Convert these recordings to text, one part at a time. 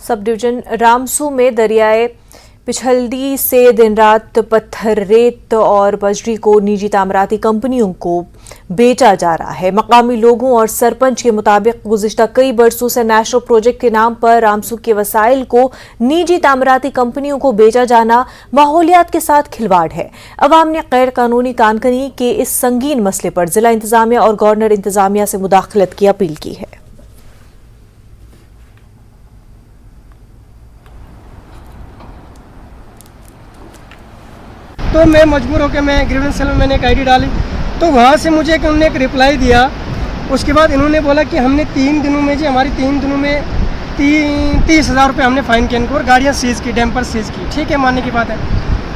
Sub division Ramsu में दरियाए पिछलदी से दिन रात पत्थर, रेत और बजरी को निजी तामीराती कंपनियों को बेचा जा रहा है। मकामी लोगों और सरपंच के मुताबिक गुज़िश्ता कई बरसों से नेशनल प्रोजेक्ट के नाम पर रामसू के वसाइल को निजी तामीराती कंपनियों को बेचा जाना माहौलियात के साथ खिलवाड़ है। अवाम ने गैर कानूनी कानकनी के इस संगीन मसले पर जिला इंतजामिया और गवर्नर इंतजामिया से मुदाखलत की अपील की है। तो मैं मजबूर होकर मैं ग्रीवेंस सेल में मैंने एक आईडी डाली, तो वहाँ से मुझे उन्होंने एक रिप्लाई दिया। उसके बाद इन्होंने बोला कि हमने 3 दिनों में जी हमारी 3 दिनों में 30,000 रुपये हमने फ़ाइन किया इनको और गाड़ियाँ सीज़ की, डैम्पर सीज़ की। ठीक है, मानने की बात है।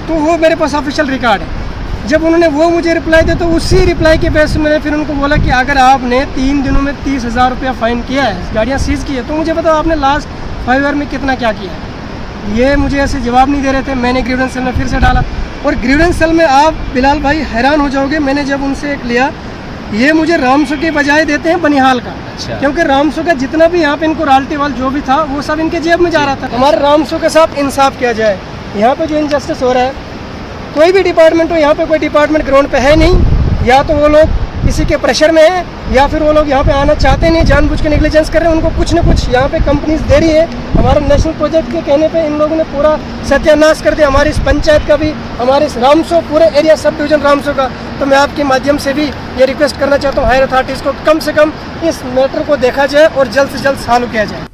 तो वो मेरे पास ऑफिशियल रिकॉर्ड है। जब उन्होंने वो मुझे रिप्लाई दिया तो उसी रिप्लाई के बेस मैंने फिर उनको बोला कि अगर आपने 3 दिनों में 30,000 रुपया फ़ाइन किया है, गाड़ियाँ सीज़ की है, तो मुझे बताओ आपने लास्ट 5 ईयर में कितना क्या किया है। ये मुझे ऐसे जवाब नहीं दे रहे थे। मैंने ग्रीवेंस सेल में फिर से डाला और ग्रीवेंस सेल में आप बिलाल भाई हैरान हो जाओगे, मैंने जब उनसे एक लिया, ये मुझे रामसू के बजाय देते हैं बनिहाल का। अच्छा। क्योंकि रामसू का जितना भी यहाँ पे इनको रॉयल्टी वाल जो भी था वो सब इनके जेब में जा रहा था। हमारे रामसू के साथ इंसाफ किया जाए। यहाँ पे जो इनजस्टिस हो रहा है, कोई भी डिपार्टमेंट हो, यहाँ पे कोई डिपार्टमेंट ग्राउंड पे है नहीं। या तो वो लोग किसी के प्रेशर में है या फिर वो लोग यहाँ पे आना चाहते नहीं, जानबूझ के नेग्लिजेंस कर रहे हैं। उनको कुछ न कुछ यहाँ पे कंपनीज दे रही है। हमारे नेशनल प्रोजेक्ट के कहने पे इन लोगों ने पूरा सत्यानाश कर दिया, हमारी इस पंचायत का भी, हमारे इस रामसू पूरे एरिया सब डिवीजन रामसू का। तो मैं आपके माध्यम से भी ये रिक्वेस्ट करना चाहता हूँ हायर अथॉरिटीज़ को, कम से कम इस मैटर को देखा जाए और जल्द से जल्द सॉल्व किया जाए।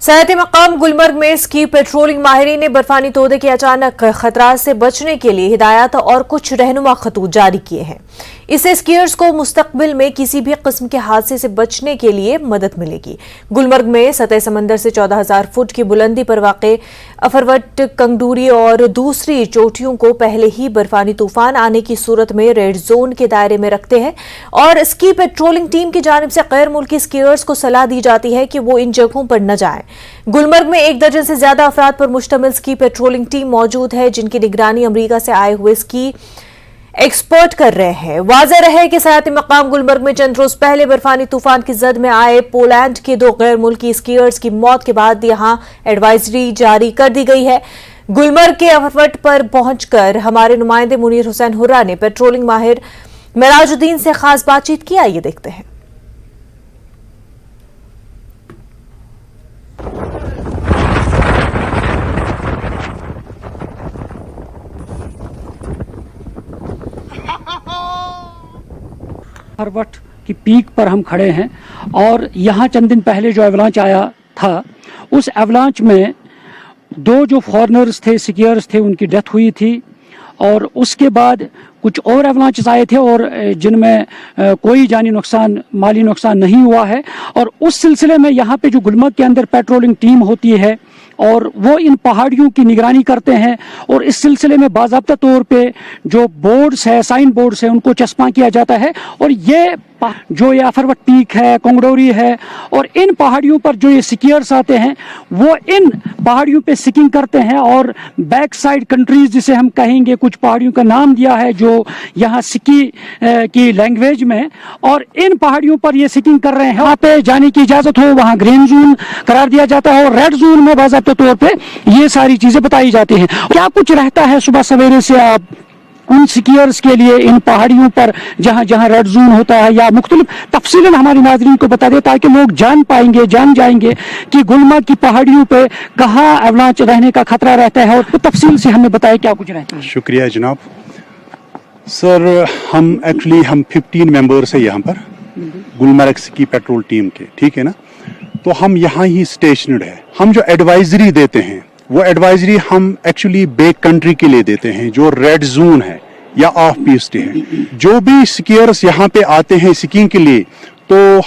सयाहती मकाम गुलमर्ग में स्की पेट्रोलिंग माहिरीन ने बर्फानी तोदे के अचानक खतरा से बचने के लिए हिदायत और कुछ रहनुमा खतूत जारी किए हैं। इससे स्कीयर्स को मुस्तकबिल में किसी भी किस्म के हादसे से बचने के लिए मदद मिलेगी। गुलमर्ग में सतह समंदर से 14,000 फुट की बुलंदी पर वाक़े अफरवट, कंगडूरी और दूसरी चोटियों को पहले ही बर्फानी तूफान आने की सूरत में रेड जोन के दायरे में रखते हैं और स्की पेट्रोलिंग टीम की जानिब से गैर मुल्की स्कीयर्स को सलाह दी जाती है कि वो इन जगहों पर न जाएं। गुलमर्ग में 1 दर्जन से ज्यादा अफराद पर मुश्तमिल स्की पेट्रोलिंग टीम मौजूद है, जिनकी निगरानी अमरीका से आए हुए स्की एक्सपर्ट कर रहे हैं। वाज़ेह रहे कि सयाहती मकाम गुलमर्ग में चंद रोज पहले बर्फानी तूफान की जद में आए पोलैंड के 2 गैर मुल्की स्कीयर्स की मौत के बाद यहां एडवाइजरी जारी कर दी गई है। गुलमर्ग के अफरवट पर पहुंचकर हमारे नुमाइंदे मुनीर हुसैन हुर्रा ने पेट्रोलिंग माहिर मेराजुद्दीन से खास बातचीत की। आइए देखते हैं। अफरवट की पीक पर हम खड़े हैं और यहाँ चंद दिन पहले जो एवलांच आया था, उस एवलांच में 2 जो फॉरेनर्स थे, स्कीयर्स थे, उनकी डेथ हुई थी। और उसके बाद कुछ और एवलांचेस आए थे और जिनमें कोई जानी नुकसान, माली नुकसान नहीं हुआ है। और उस सिलसिले में यहाँ पे जो गुलमर्ग के अंदर पेट्रोलिंग टीम होती है और वो इन पहाड़ियों की निगरानी करते हैं और इस सिलसिले में बाज़ाब्ता तौर पे जो बोर्ड्स है, साइन बोर्ड्स है, उनको चस्पा किया जाता है। और ये जो ये अफरवट पीक है, कंगडोरी है और इन पहाड़ियों पर जो ये स्कीयर्स आते हैं वो इन पहाड़ियों पे स्कीइंग करते हैं और बैक साइड कंट्रीज जिसे हम कहेंगे, कुछ पहाड़ियों का नाम दिया है जो यहाँ स्की की लैंग्वेज में, और इन पहाड़ियों पर ये स्कीइंग कर रहे हैं। वहाँ पे जाने की इजाजत हो, वहाँ ग्रीन जोन करार दिया जाता है और रेड जोन में बाज़ाब्ते तौर पे ये सारी चीजें बताई जाती हैं। क्या कुछ रहता है सुबह सवेरे से आप उन स्कीयर्स के लिए इन पहाड़ियों पर जहां जहां रेड जोन होता है, या मुख्तलिफ तफसीलन हमारे नाज़रीन को बता दे ताकि लोग जान पाएंगे, जान जाएंगे कि गुलमर्ग की पहाड़ियों पे कहाँ एवलांच रहने का खतरा रहता है और तफसील से हमें बताएं क्या कुछ रहता है। शुक्रिया जनाब। सर, हम 15 मेंबर्स है यहाँ पर गुलमर्ग स्की पेट्रोल टीम के, ठीक है ना। तो हम यहाँ ही स्टेशनड है। हम जो एडवाइजरी देते हैं वो एडवाइजरी हम एक्चुअली बैक कंट्री के लिए देते हैं, जो रेड जोन है या ऑफ पीस्ट है। जो भी स्कीयर्स यहाँ पे आते हैं स्कीइंग के लिए, तो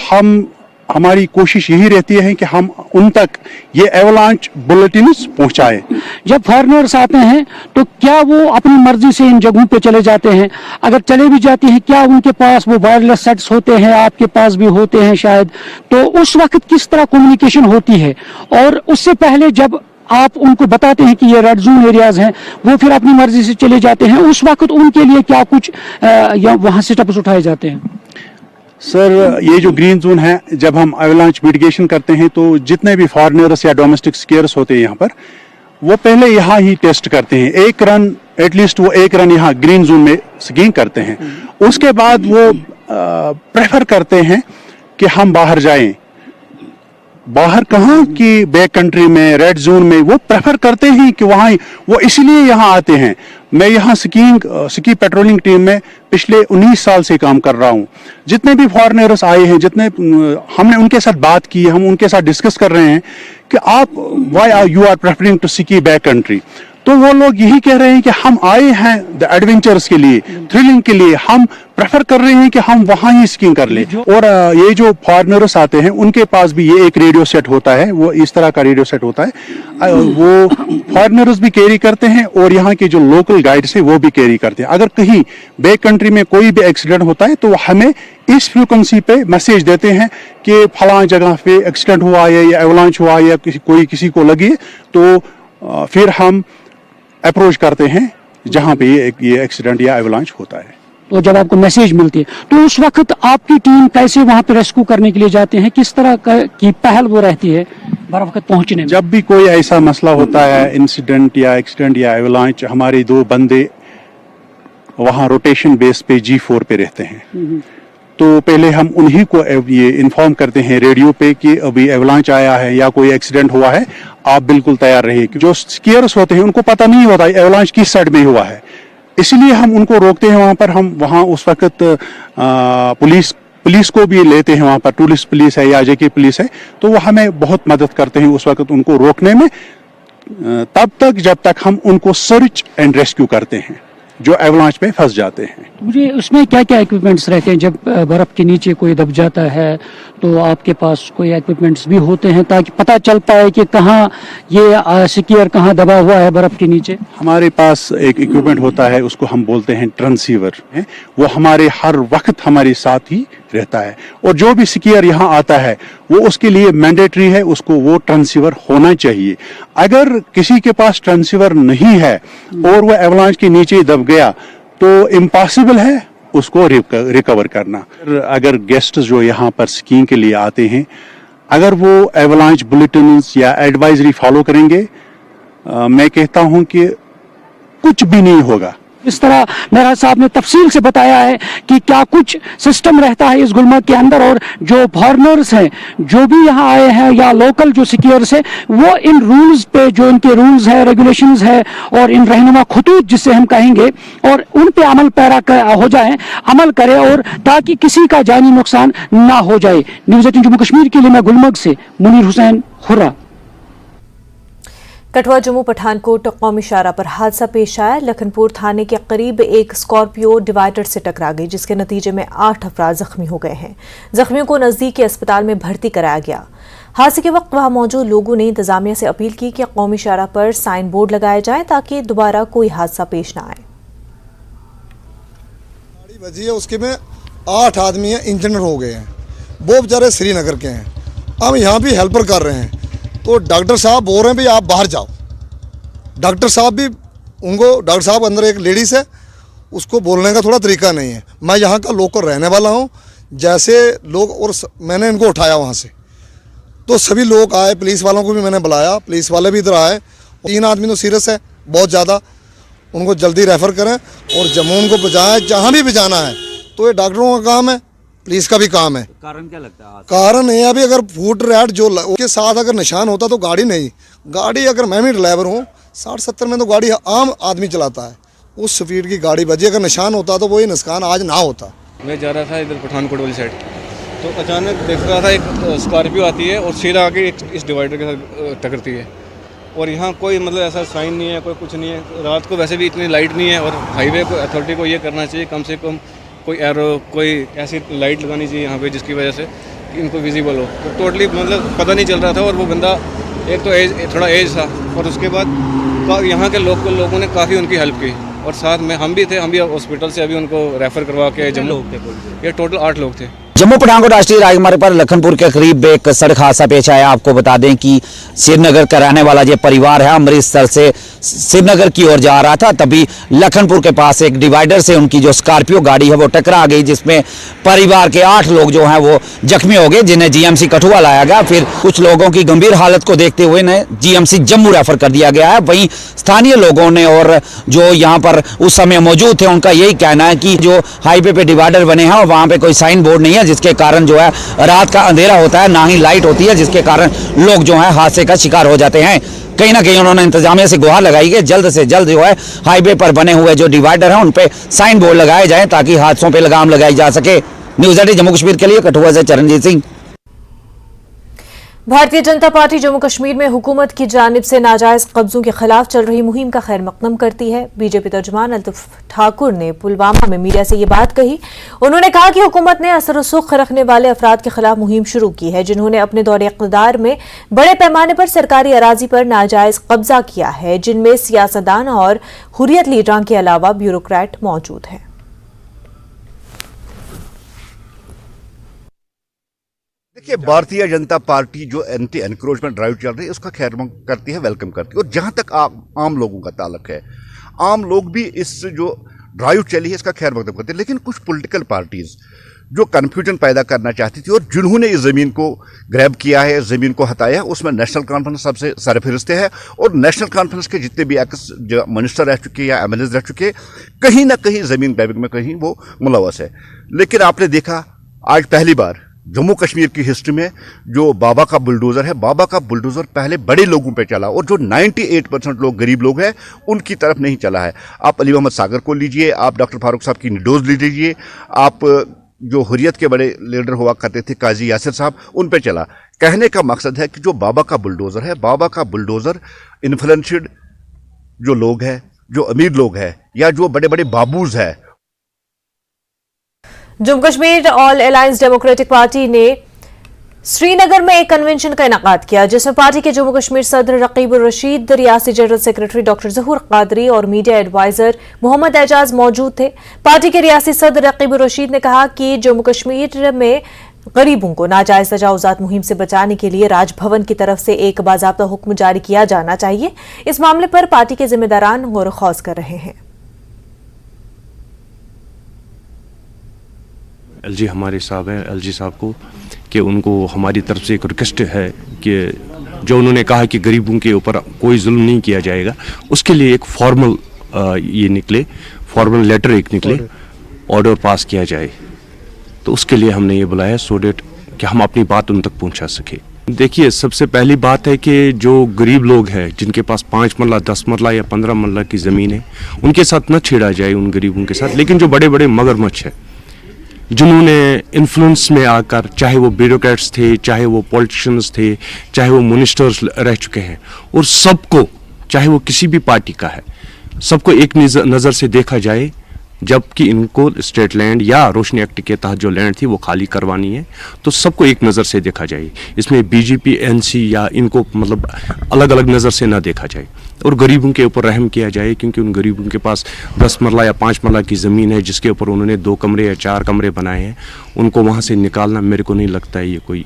हमारी कोशिश यही रहती है कि हम उन तक ये एवलांच बुलेटिन पहुंचाएं। जब फॉरेनर्स आते हैं तो क्या वो अपनी मर्जी से इन जगहों पे चले जाते हैं? अगर चले भी जाते हैं, क्या उनके पास वो वायरलेस सेट्स होते हैं? आपके पास भी होते हैं शायद। तो उस वक्त किस तरह कम्युनिकेशन होती है? और उससे पहले जब आप उनको बताते हैं कि ये रेड जोन एरियाज हैं, वो फिर अपनी मर्जी से चले जाते हैं, उस वक्त उनके लिए क्या कुछ या वहां से स्टेप्स उठाए जाते हैं? सर ये जो ग्रीन जोन है, जब हम एवलांच मिटिगेशन करते हैं तो जितने भी फॉरेनर्स या डोमेस्टिक स्कीयर्स होते हैं यहाँ पर, वो पहले यहाँ ही टेस्ट करते हैं। एक रन एटलीस्ट वो एक रन यहाँ ग्रीन जोन में स्कीइंग करते हैं। उसके बाद वो प्रेफर करते हैं कि हम बाहर जाएं। बाहर कहाँ कि बैक कंट्री में, रेड जोन में, वो प्रेफर करते हैं कि वहाँ वो इसलिए यहाँ आते हैं। मैं यहाँ स्की पेट्रोलिंग टीम में पिछले 19 साल से काम कर रहा हूँ। जितने भी फॉरेनर्स आए हैं, जितने हमने उनके साथ बात की, हम उनके साथ डिस्कस कर रहे हैं कि आप why you are preferring to ski back country, तो वो लोग यही कह रहे हैं कि हम आए हैं द एडवेंचर्स के लिए, थ्रिलिंग के लिए, हम प्रेफर कर रहे हैं कि हम वहां ही स्कीइंग कर ले। और ये जो फॉरेनर्स आते हैं उनके पास भी ये एक रेडियो सेट होता है, वो इस तरह का रेडियो सेट होता है, वो फॉरेनर्स भी कैरी करते हैं और यहाँ के जो लोकल गाइड्स है वो भी कैरी करते हैं। अगर कहीं बैक कंट्री में कोई भी एक्सीडेंट होता है तो हमें इस फ्रीक्वेंसी पे मैसेज देते हैं कि फलां जगह पे एक्सीडेंट हुआ है या एवलांच हुआ है या कोई किसी को लगी, तो फिर हम अप्रोच करते हैं जहां पे ये एक्सीडेंट या एवलांच होता है। तो जब आपको मैसेज मिलती है तो उस वक्त आपकी टीम कैसे वहां पे रेस्क्यू करने के लिए जाते हैं, किस तरह की पहल वो रहती है बर वक्त पहुंचने में? जब भी कोई ऐसा मसला होता है, इंसिडेंट या एक्सीडेंट या एवलांच, हमारे 2 बंदे वहां रोटेशन बेस पे G4 पे रहते हैं। तो पहले हम उन्हीं को ये इन्फॉर्म करते हैं रेडियो पे कि अभी एवलांच आया है या कोई एक्सीडेंट हुआ है, आप बिल्कुल तैयार रहिए। जो स्कीयर्स होते हैं उनको पता नहीं होता एवलांच किस साइड में हुआ है, इसलिए हम उनको रोकते हैं। वहां पर हम वहां उस वक्त पुलिस को भी लेते हैं, वहां पर टूरिस्ट पुलिस है या जेके पुलिस है, तो वो हमें बहुत मदद करते हैं उस वक्त उनको रोकने में, तब तक जब तक हम उनको सर्च एंड रेस्क्यू करते हैं जो एवलांच पे फंस जाते हैं। मुझे उसमें क्या क्या इक्विपमेंट्स रहते हैं? जब बर्फ के नीचे कोई दब जाता है तो आपके पास कोई इक्विपमेंट्स भी होते हैं ताकि पता चल पाए कि कहाँ ये स्कीयर कहाँ दबा हुआ है बर्फ के नीचे? हमारे पास एक इक्विपमेंट होता है, उसको हम बोलते हैं ट्रांसीवर, वो हमारे हर वक्त हमारे साथ ही रहता है। और जो भी स्कीयर यहाँ आता है वो उसके लिए मैंडेटरी है, उसको वो ट्रांसीवर होना चाहिए। अगर किसी के पास ट्रांसीवर नहीं है और वो एवलांच के नीचे दब गया तो इम्पॉसिबल है उसको रिकवर करना। अगर गेस्ट जो यहाँ पर स्कीइंग के लिए आते हैं, अगर वो एवलांच बुलेटिन्स या एडवाइजरी फॉलो करेंगे, मैं कहता हूं कि कुछ भी नहीं होगा। इस तरह मेरा साहब ने तफसील से बताया है कि क्या कुछ सिस्टम रहता है इस गुलमर्ग के अंदर, और जो फॉरेनर्स हैं, जो भी यहाँ आए हैं या लोकल जो स्कीयर्स है, वो इन रूल्स पे, जो इनके रूल्स है, रेगुलेशंस है और इन रहनुमा खतूत जिसे हम कहेंगे, और उन पे अमल पैरा हो जाए, अमल करे, और ताकि किसी का जानी नुकसान ना हो जाए। न्यूज़ 18 जम्मू कश्मीर के लिए मैं गुलमर्ग से मुनीर हुसैन हुर्रा। कठुआ जम्मू पठानकोट कौमी शाहराह पर हादसा पेश आया। लखनपुर थाने के करीब एक स्कॉर्पियो डिवाइडर से टकरा गई, जिसके नतीजे में 8 अफराद जख्मी हो गए हैं। जख्मियों को नजदीक के अस्पताल में भर्ती कराया गया। हादसे के वक्त वहां मौजूद लोगों ने इंतजामिया से अपील की कि कौमी शाहराह पर साइन बोर्ड लगाए जाए ताकि दोबारा कोई हादसा पेश न आए। गाड़ी बजी है, उसके में 8 आदमी हैं, इंजनर हो गए हैं, वो बेचारे श्रीनगर के हैं। हम यहाँ भी हेल्पर कर रहे हैं, तो डॉक्टर साहब बोल रहे हैं भाई आप बाहर जाओ। डॉक्टर साहब भी उनको, डॉक्टर साहब अंदर एक लेडीज़ है, उसको बोलने का थोड़ा तरीका नहीं है। मैं यहाँ का लोकल रहने वाला हूँ, जैसे लोग, और मैंने इनको उठाया वहाँ से, तो सभी लोग आए, पुलिस वालों को भी मैंने बुलाया, पुलिस वाले भी इधर आए। 3 आदमी तो सीरियस है बहुत ज़्यादा, उनको जल्दी रेफ़र करें और जम्मू उनको बजाएँ, जहाँ भी बजाना है। तो ये डॉक्टरों का काम है, पुलिस का भी काम है। कारण क्या लगता है? कारण है अभी अगर फुट रैट जो उसके साथ अगर निशान होता तो गाड़ी नहीं, गाड़ी अगर मैं भी ड्राइवर हूँ 60-70 में तो गाड़ी आम आदमी चलाता है, उस स्पीड की गाड़ी बजी, अगर निशान होता तो वही नुकसान आज ना होता। मैं जा रहा था इधर पठानकोट वाली साइड, तो अचानक देख रहा था एक स्कॉर्पियो आती है और सीधा आके इस डिवाइडर के साथ टकरती है। और यहाँ कोई मतलब ऐसा साइन नहीं है, कोई कुछ नहीं है। रात को वैसे भी इतनी लाइट नहीं है, और हाईवे को अथॉरिटी को ये करना चाहिए कम से कम कोई एरो, कोई ऐसी लाइट लगानी चाहिए यहाँ पे जिसकी वजह से कि इनको विजिबल हो। तो टोटली मतलब पता नहीं चल रहा था। और वो बंदा एक तो थोड़ा एज था, और उसके बाद यहाँ के लोगों ने काफ़ी उनकी हेल्प की, और साथ में हम भी थे, हम भी हॉस्पिटल से अभी उनको रेफ़र करवा के जम्मू, ये टोटल 8 लोग थे। जम्मू पठानकोट राष्ट्रीय राजमार्ग पर लखनपुर के करीब एक सड़क हादसा पेश आया। आपको बता दें कि श्रीनगर का रहने वाला ये परिवार है, अमृतसर से श्रीनगर की ओर जा रहा था, तभी लखनपुर के पास एक डिवाइडर से उनकी जो स्कॉर्पियो गाड़ी है वो टकरा गई, जिसमें परिवार के 8 लोग जो हैं वो जख्मी हो गए, जिन्हें जीएमसी कठुआ लाया गया। फिर कुछ लोगों की गंभीर हालत को देखते हुए इन्हें जीएमसी जम्मू रेफर कर दिया गया है। वहीं स्थानीय लोगों ने और जो यहाँ पर उस समय मौजूद थे उनका यही कहना है कि जो हाईवे पे डिवाइडर बने हैं और वहाँ पे कोई साइन बोर्ड नहीं है, जिसके कारण जो है रात का अंधेरा होता है, ना ही लाइट होती है, जिसके कारण लोग जो है हादसे का शिकार हो जाते हैं। कहीं ना कहीं उन्होंने इंतजामिया से गुहार लगाई कि जल्द से जल्द जो है हाईवे पर बने हुए जो डिवाइडर हैं उन पे साइन बोर्ड लगाए जाएं, ताकि हादसों पे लगाम लगाई जा सके। न्यूज़ 18 जम्मू कश्मीर के लिए कठुआ से चरणजीत सिंह। भारतीय जनता पार्टी जम्मू कश्मीर में हुकूमत की जानिब से नाजायज कब्जों के खिलाफ चल रही मुहिम का खैर मकदम करती है। बीजेपी तर्जुमान अल्ताफ ठाकुर ने पुलवामा में मीडिया से ये बात कही। उन्होंने कहा कि हुकूमत ने असर सुख रखने वाले अफराद के खिलाफ मुहिम शुरू की है, जिन्होंने अपने दौरे इक़्तिदार में बड़े पैमाने पर सरकारी अराजी पर नाजायज कब्जा किया है, जिनमें सियासतदान और हुर्रियत लीडरान के अलावा ब्यूरोक्रेट मौजूद हैं। देखिए, भारतीय जनता पार्टी जो एंटी एनक्रोचमेंट ड्राइव चल रही है उसका खैर करती है, वेलकम करती है। और जहां तक आम लोगों का ताल्लुक है, आम लोग भी इस जो ड्राइव चली है इसका खैर मकदम करते हैं। लेकिन कुछ पॉलिटिकल पार्टीज जो कन्फ्यूजन पैदा करना चाहती थी और जिन्होंने इस ज़मीन को ग्रैब किया है, ज़मीन को हटाया, उसमें नेशनल कॉन्फ्रेंस सबसे सरफहरिस्त है। और नेशनल कॉन्फ्रेंस के जितने भी एक्स मिनिस्टर रह चुके या एमएलए रह चुके, कहीं ना कहीं ज़मीन ग्रैबिंग में कहीं वो मुलव्वस है। लेकिन आपने देखा आज पहली बार जम्मू कश्मीर की हिस्ट्री में जो बाबा का बुलडोज़र है, बाबा का बुलडोज़र पहले बड़े लोगों पे चला और जो 98% लोग गरीब लोग हैं उनकी तरफ नहीं चला है। आप अली मोहम्मद सागर को लीजिए, आप डॉक्टर फारूक साहब की निडोज ले लीजिए, आप जो हुर्रियत के बड़े लीडर हुआ करते थे काजी यासिर साहब, उन पे चला। कहने का मकसद है कि जो बाबा का बुलडोज़र है, बाबा का बुलडोज़र इन्फ्लुएंशियड जो लोग हैं, जो अमीर लोग हैं या जो बड़े बड़े बाबूज हैं। Jammu Kashmir all alliance democratic party ने श्रीनगर में एक कन्वेंशन का इनेकाद किया, जिसमें पार्टी के जम्मू कश्मीर सदर Rakib ur Rashid, Reasi general secretary doctor Zahoor Qadri और मीडिया एडवाइजर मोहम्मद एजाज मौजूद थे। पार्टी के रियासी सदर रकीब उर रशीद ने कहा कि जम्मू कश्मीर में गरीबों को नाजायज तजावुजात मुहिम से बचाने के लिए राजभवन की तरफ से एक बाज़ाब्ता हुक्म जारी किया जाना चाहिए। इस मामले पर पार्टी के जिम्मेदारान गौर खौज कर रहे हैं। एलजी हमारे साहब हैं, एलजी साहब को कि उनको हमारी तरफ से एक रिक्वेस्ट है कि जो उन्होंने कहा कि गरीबों के ऊपर कोई जुल्म नहीं किया जाएगा, उसके लिए एक फॉर्मल ये निकले, फॉर्मल लेटर एक निकले, ऑर्डर पास किया जाए। तो उसके लिए हमने ये बुलाया सो डेट कि हम अपनी बात उन तक पहुंचा सके। देखिए, सबसे पहली बात है कि जो गरीब लोग हैं जिनके पास 5 मरला 10 मरला या 15 मरला की ज़मीन है, उनके साथ न छेड़ा जाए, उन गरीबों के साथ। लेकिन जो बड़े बड़े मगरमच्छ हैं जिन्होंने इन्फ्लुएंस में आकर, चाहे वो ब्यूरोक्रेट्स थे, चाहे वो पॉलिटिशियंस थे, चाहे वो मिनिस्टर्स रह चुके हैं, और सबको, चाहे वो किसी भी पार्टी का है, सबको एक नज़र से देखा जाए। जबकि इनको स्टेट लैंड या रोशनी एक्ट के तहत जो लैंड थी वो खाली करवानी है, तो सबको एक नज़र से देखा जाए। इसमें बीजेपी एनसी या इनको मतलब अलग अलग नज़र से ना देखा जाए और गरीबों के ऊपर रहम किया जाए, क्योंकि उन गरीबों के पास 10 मरला या 5 मरला की ज़मीन है जिसके ऊपर उन्होंने 2 कमरे या 4 कमरे बनाए हैं, उनको वहाँ से निकालना मेरे को नहीं लगता है ये कोई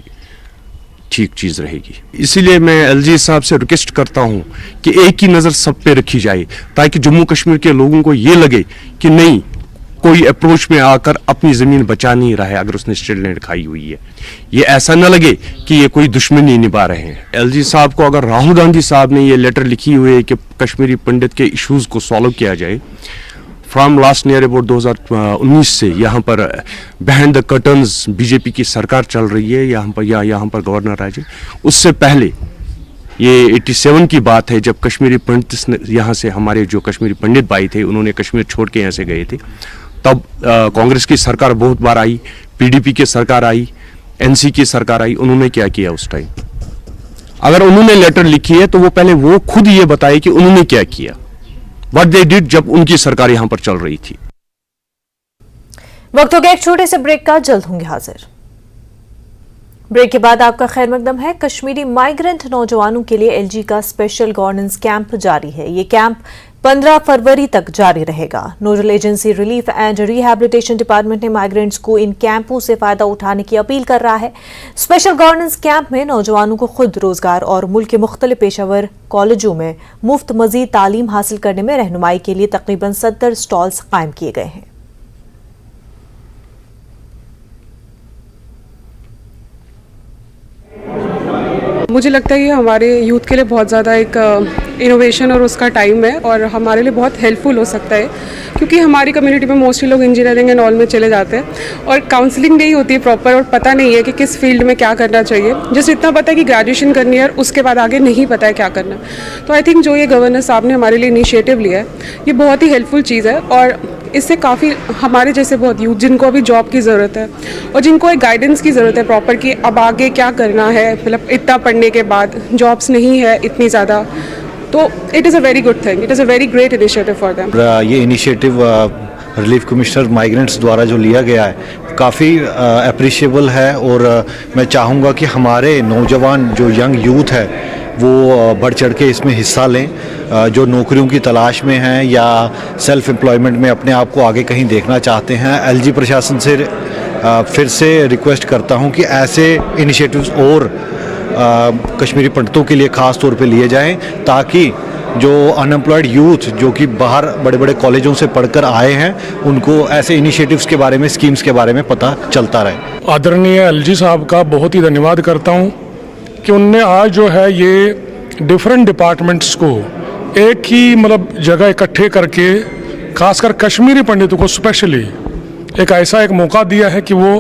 ठीक चीज़ रहेगी। इसीलिए मैं एलजी साहब से रिक्वेस्ट करता हूँ कि एक ही नज़र सब पे रखी जाए, ताकि जम्मू कश्मीर के लोगों को ये लगे कि नहीं, कोई अप्रोच में आकर अपनी ज़मीन बचा नहीं रहा है अगर उसने स्टेट लैंड खाई हुई है। ये ऐसा न लगे कि ये कोई दुश्मनी निभा रहे हैं। एलजी साहब को अगर राहुल गांधी साहब ने ये लेटर लिखी हुई है कि कश्मीरी पंडित के इश्यूज़ को सॉल्व किया जाए, फ्रॉम लास्ट नियर अबाउट 2019 से यहाँ पर बिहाइंड द कर्टन्स बीजेपी की सरकार चल रही है यहाँ पर, या यहाँ पर गवर्नर राज है। उससे पहले ये 87 की बात है जब कश्मीरी पंडित यहाँ से, हमारे जो कश्मीरी पंडित भाई थे, उन्होंने कश्मीर छोड़ के यहाँ से गए थे। तब कांग्रेस की सरकार बहुत बार आई, पीडीपी की सरकार आई, एनसी की सरकार आई, उन्होंने क्या किया उस टाइम? अगर उन्होंने लेटर लिखी है तो वो पहले वो खुद ये बताए कि उन्होंने क्या किया, व्हाट दे डिड, जब उनकी सरकार यहां पर चल रही थी। वक्त हो गया एक छोटे से ब्रेक का, जल्द होंगे हाजिर। ब्रेक के बाद आपका खैर मकदम है। कश्मीरी माइग्रेंट नौजवानों के लिए एलजी का स्पेशल गवर्नेंस कैंप जारी है। ये कैंप 15 फरवरी तक जारी रहेगा। Nodal agency relief and rehabilitation department ने माइग्रेंट्स को इन कैंपों से फायदा उठाने की अपील कर रहा है। स्पेशल गवर्नेंस कैंप में नौजवानों को खुद रोजगार और मुल्क के मुख्तलिफ पेशावर कॉलेजों में मुफ्त मजीद तालीम हासिल करने में रहनुमाई के लिए तकरीबन 70 स्टॉल्स कायम किए गए हैं। मुझे लगता है ये हमारे यूथ के लिए बहुत ज़्यादा एक इनोवेशन और उसका टाइम है और हमारे लिए बहुत हेल्पफुल हो सकता है, क्योंकि हमारी कम्युनिटी में मोस्टली लोग इंजीनियरिंग एंड ऑल में चले जाते हैं और काउंसलिंग नहीं होती है प्रॉपर और पता नहीं है कि किस फील्ड में क्या करना चाहिए। जस्ट इतना पता है कि ग्रेजुएशन करनी है और उसके बाद आगे नहीं पता है क्या करना। तो आई थिंक जो ये गवर्नर साहब ने हमारे लिए इनिशिएटिव लिया है ये बहुत ही हेल्पफुल चीज़ है और इससे काफ़ी हमारे जैसे बहुत यूथ जिनको अभी जॉब की ज़रूरत है और जिनको एक गाइडेंस की ज़रूरत है प्रॉपर कि अब आगे क्या करना है, मतलब इतना पढ़ने के बाद जॉब्स नहीं है इतनी ज़्यादा, तो it is a very good thing, it is a very great initiative for them. ये इनिशिएटिव रिलीफ कमिश्नर माइग्रेंट्स द्वारा जो लिया गया है काफ़ी अप्रिशिएबल है और मैं चाहूँगा कि हमारे नौजवान जो यंग यूथ है वो बढ़ चढ़ के इसमें हिस्सा लें, जो नौकरियों की तलाश में हैं या सेल्फ एम्प्लॉयमेंट में अपने आप को आगे कहीं देखना चाहते हैं। एलजी प्रशासन से फिर से रिक्वेस्ट करता हूं कि ऐसे इनिशिएटिव्स और कश्मीरी पंडितों के लिए ख़ास तौर पे लिए जाएं ताकि जो अनएम्प्लॉयड यूथ जो कि बाहर बड़े बड़े कॉलेजों से पढ़कर आए हैं उनको ऐसे इनिशिएटिव्स के बारे में, स्कीम्स के बारे में पता चलता रहे। आदरणीय एलजी साहब का बहुत ही धन्यवाद करता हूं कि उनने आज जो है ये डिफरेंट डिपार्टमेंट्स को एक ही मतलब जगह इकट्ठे करके खासकर कश्मीरी पंडितों को स्पेशली एक ऐसा एक मौका दिया है कि वो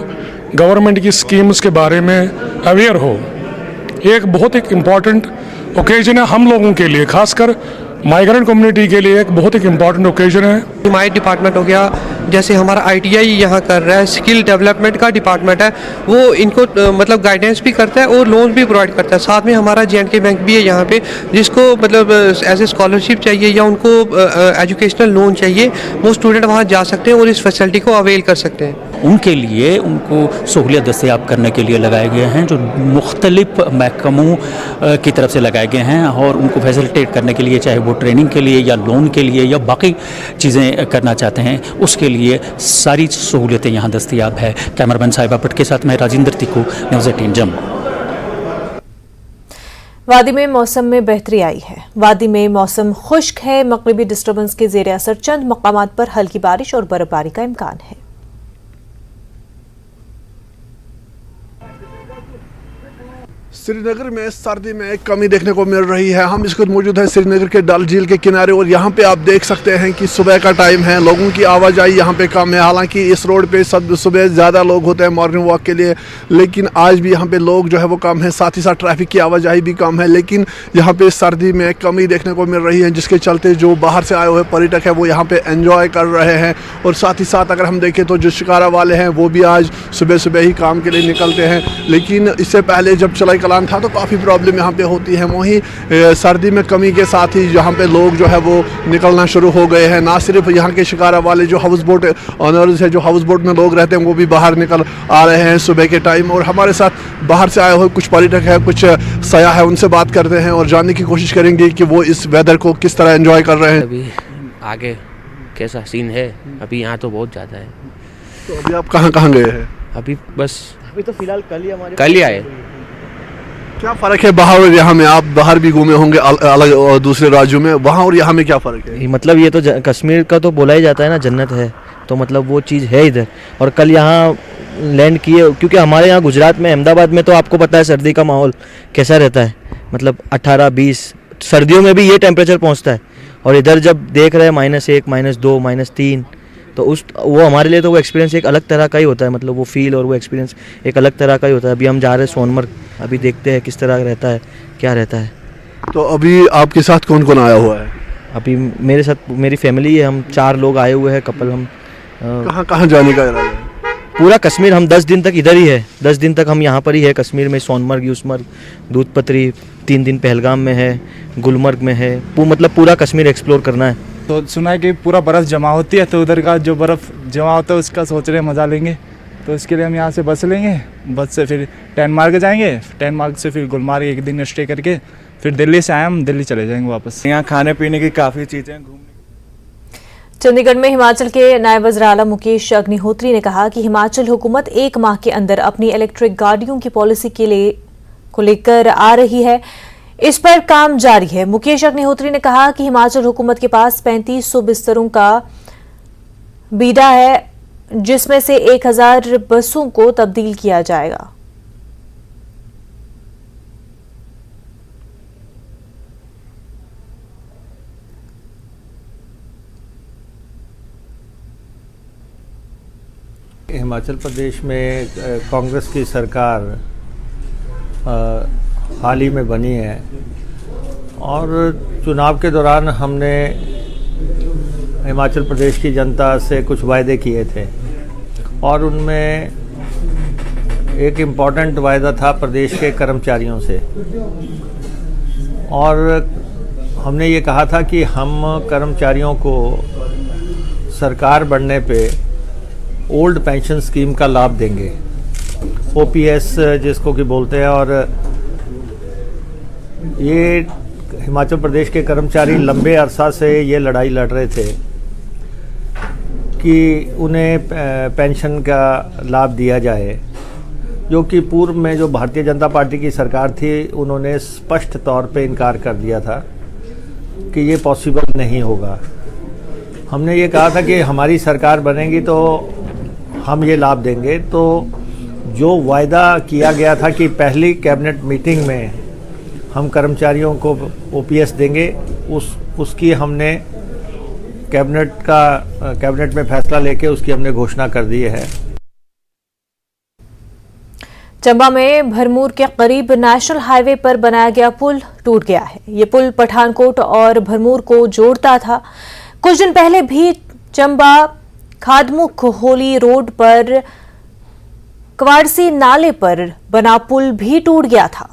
गवर्नमेंट की स्कीम्स के बारे में अवेयर हो। ये एक बहुत एक इम्पॉर्टेंट ओकेजन है हम लोगों के लिए, खासकर माइग्रेंट कम्युनिटी के लिए एक बहुत एक इम्पॉर्टेंट ओकेजन है। हमारे डिपार्टमेंट हो गया, जैसे हमारा ITI यहाँ कर रहा है, स्किल डेवलपमेंट का डिपार्टमेंट है, वो इनको मतलब गाइडेंस भी करता है और लोन भी प्रोवाइड करता है। साथ में हमारा J&K बैंक भी है यहाँ पे, जिसको मतलब एज ए स्कॉलरशिप चाहिए या उनको एजुकेशनल लोन चाहिए, वो स्टूडेंट वहाँ जा सकते हैं और इस फैसिलिटी को अवेल कर सकते हैं। उनके लिए उनको सहूलियत दस्तयाब करने के लिए लगाए गए हैं जो मुख्तलिफ महकमों की तरफ से लगाए गए हैं और उनको फैसिलिटेट करने के लिए, चाहे वो ट्रेनिंग के लिए या लोन के लिए या बाकी चीज़ें करना चाहते हैं, उसके लिए सारी सहूलियतें यहाँ दस्तयाब है। कैमरामैन साहिबा भट्ट के साथ मैं राजेंद्र तिक्कू, न्यूज़ 18 जम्मू। वादी में मौसम में बेहतरी आई है। वादी में मौसम खुश्क है। मगरिबी डिस्टर्बेंस के ज़ेर असर चंद मकामात पर हल्की बारिश और बर्फबारी का इम्कान है। श्रीनगर में सर्दी में कमी देखने को मिल रही है। हम इस वक्त मौजूद हैं श्रीनगर के डल झील के किनारे और यहाँ पे आप देख सकते हैं कि सुबह का टाइम है, लोगों की आवाजाही यहाँ पे कम है। हालांकि इस रोड पे सुबह ज़्यादा लोग होते हैं मॉर्निंग वॉक के लिए, लेकिन आज भी यहाँ पे लोग जो है वो कम है, साथ ही साथ ट्रैफिक की आवाजाही भी कम है। लेकिन यहाँ पे सर्दी में कमी देखने को मिल रही है, जिसके चलते जो बाहर से आए हुए पर्यटक है वो यहाँ पे एंजॉय कर रहे हैं। और साथ ही साथ अगर हम देखें तो जो शिकारा वाले हैं वो भी आज सुबह सुबह ही काम के लिए निकलते हैं, लेकिन इससे पहले जब चलाई कलान था तो काफ़ी प्रॉब्लम यहाँ पे होती है। वहीं सर्दी में कमी के साथ ही यहाँ पे लोग जो है वो निकलना शुरू हो गए हैं। ना सिर्फ यहाँ के शिकारा वाले जो हाउस बोट ऑनर्स है, जो हाउस बोट में लोग रहते हैं, वो भी बाहर निकल आ रहे हैं सुबह के टाइम। और हमारे साथ बाहर से आए हुए कुछ पर्यटक हैं, कुछ सयाह है, उनसे बात करते हैं और जानने की कोशिश करेंगे कि वो इस वेदर को किस तरह एंजॉय कर रहे हैं। अभी आगे कैसा सीन है? अभी यहाँ तो बहुत ज़्यादा है। तो अभी आप कहाँ कहाँ गए हैं? अभी बस अभी तो फिलहाल कल ही आए। क्या फ़र्क है बाहर और यहाँ में? आप बाहर भी घूमे होंगे अलग और दूसरे राज्यों में, वहाँ और यहाँ में क्या फ़र्क है? मतलब ये तो कश्मीर का तो बोला ही जाता है ना, जन्नत है, तो मतलब वो चीज़ है इधर। और कल यहाँ लैंड किए, क्योंकि हमारे यहाँ गुजरात में अहमदाबाद में तो आपको पता है सर्दी का माहौल कैसा रहता है, मतलब 18-20 सर्दियों में भी ये टेम्परेचर पहुँचता है। और इधर जब देख रहे हैं -1, -2, -3, तो वो हमारे लिए तो वो एक्सपीरियंस एक अलग तरह का ही होता है, मतलब वो फील और वो एक्सपीरियंस एक अलग तरह का ही होता है। अभी हम जा रहे हैं सोनमर्ग, अभी देखते हैं किस तरह रहता है, क्या रहता है। तो अभी आपके साथ कौन कौन आया हुआ है? अभी मेरे साथ मेरी फैमिली है, हम 4 लोग आए हुए हैं, कपल। हम कहाँ कहाँ जाने का इरादा है? पूरा कश्मीर, हम 10 दिन तक इधर ही है, 10 दिन तक हम यहाँ पर ही है कश्मीर में। सोनमर्ग, यूसमर्ग, दूधपत्री, 3 दिन पहलगाम में है, गुलमर्ग में है, मतलब पूरा कश्मीर एक्सप्लोर करना है। तो सुना है कि पूरा बर्फ़ जमा होती है, तो उधर का जो बर्फ़ जमा होता है उसका सोच रहे मज़ा लेंगे। तो इसके लिए हम यहाँ से बस लेंगे, बस से फिर टैनमार्ग जाएंगे, टैनमार्ग से फिर गुलमार्ग एक दिन स्टे करके फिर दिल्ली से आए हम दिल्ली चले जाएंगे वापस। यहाँ खाने पीने की काफ़ी चीज़ें घूमने। चंडीगढ़ में हिमाचल के नायब वज़ीर आला मुकेश अग्निहोत्री ने कहा कि हिमाचल हुकूमत 1 माह के अंदर अपनी इलेक्ट्रिक गाड़ियों की पॉलिसी को लेकर आ रही है, इस पर काम जारी है। मुकेश अग्निहोत्री ने कहा कि हिमाचल हुकूमत के पास 3500 बिस्तरों का बीड़ा है, जिसमें से 1000 बसों को तब्दील किया जाएगा। हिमाचल प्रदेश में कांग्रेस की सरकार हाल ही में बनी है और चुनाव के दौरान हमने हिमाचल प्रदेश की जनता से कुछ वायदे किए थे और उनमें एक इम्पॉर्टेंट वायदा था प्रदेश के कर्मचारियों से, और हमने ये कहा था कि हम कर्मचारियों को सरकार बनने पे ओल्ड पेंशन स्कीम का लाभ देंगे, ओपीएस जिसको कि बोलते हैं। और ये हिमाचल प्रदेश के कर्मचारी लंबे अरसा से ये लड़ाई लड़ रहे थे कि उन्हें पेंशन का लाभ दिया जाए, जो कि पूर्व में जो भारतीय जनता पार्टी की सरकार थी उन्होंने स्पष्ट तौर पे इनकार कर दिया था कि ये पॉसिबल नहीं होगा। हमने ये कहा था कि हमारी सरकार बनेगी तो हम ये लाभ देंगे। तो जो वायदा किया गया था कि पहली कैबिनेट मीटिंग में हम कर्मचारियों को ओपीएस देंगे, उसकी हमने कैबिनेट में फैसला लेके उसकी हमने घोषणा कर दी है। चंबा में भरमूर के करीब नेशनल हाईवे पर बनाया गया पुल टूट गया है। ये पुल पठानकोट और भरमूर को जोड़ता था। कुछ दिन पहले भी चंबा खादमुख होली रोड पर कवाड़सी नाले पर बना पुल भी टूट गया था।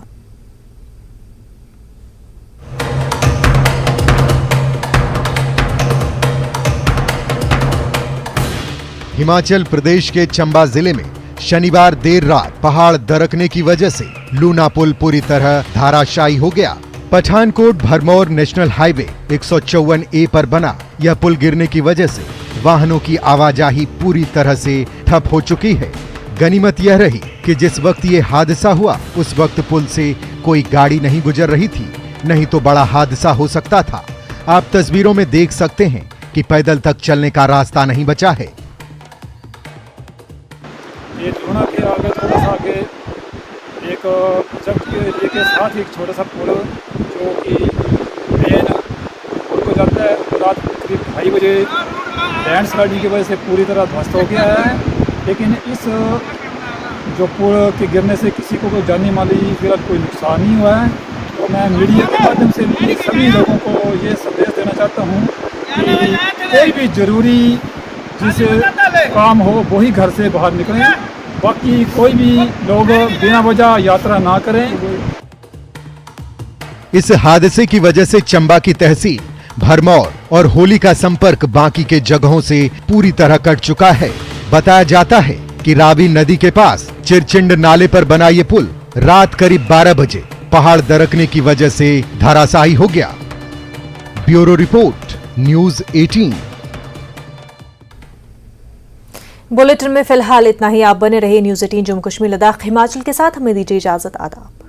हिमाचल प्रदेश के चंबा जिले में शनिवार देर रात पहाड़ दरकने की वजह से लूना पुल पूरी तरह धाराशायी हो गया। Pathankot Bharmour national highway 154A पर बना यह पुल गिरने की वजह से वाहनों की आवाजाही पूरी तरह से ठप हो चुकी है। गनीमत यह रही कि जिस वक्त ये हादसा हुआ उस वक्त पुल से कोई गाड़ी नहीं गुजर रही थी, नहीं तो बड़ा हादसा हो सकता था। आप तस्वीरों में देख सकते हैं कि पैदल तक चलने का रास्ता नहीं बचा है। ये लूना के आगे थोड़ा सा आगे एक जंग के एरिया के साथ ही एक छोटा सा पुल जो कि मेन पुल को जाता है, रात करीब 2:30 बजे लैंडस्लाइडिंग की वजह से पूरी तरह ध्वस्त हो गया है। लेकिन इस जो पुल के गिरने से किसी को कोई जानी माली फिलहाल कोई नुकसान नहीं हुआ है। तो मैं मीडिया के माध्यम से सभी लोगों को ये संदेश देना चाहता हूँ कि कोई भी ज़रूरी जिसे काम हो वही घर से बाहर निकलें, बाकी कोई भी लोग बिना वजह यात्रा ना करें। इस हादसे की वजह से चंबा की तहसील भरमौर और होली का संपर्क बाकी के जगहों से पूरी तरह कट चुका है। बताया जाता है कि रावी नदी के पास चिरचिंड नाले पर बना ये पुल रात करीब 12 बजे पहाड़ दरकने की वजह से धराशायी हो गया। Bureau report, news 18। बुलेटिन में फिलहाल इतना ही। आप बने रहिए न्यूज़ 18 जम्मू कश्मीर लद्दाख हिमाचल के साथ। हमें दीजिए इजाजत। आदाब।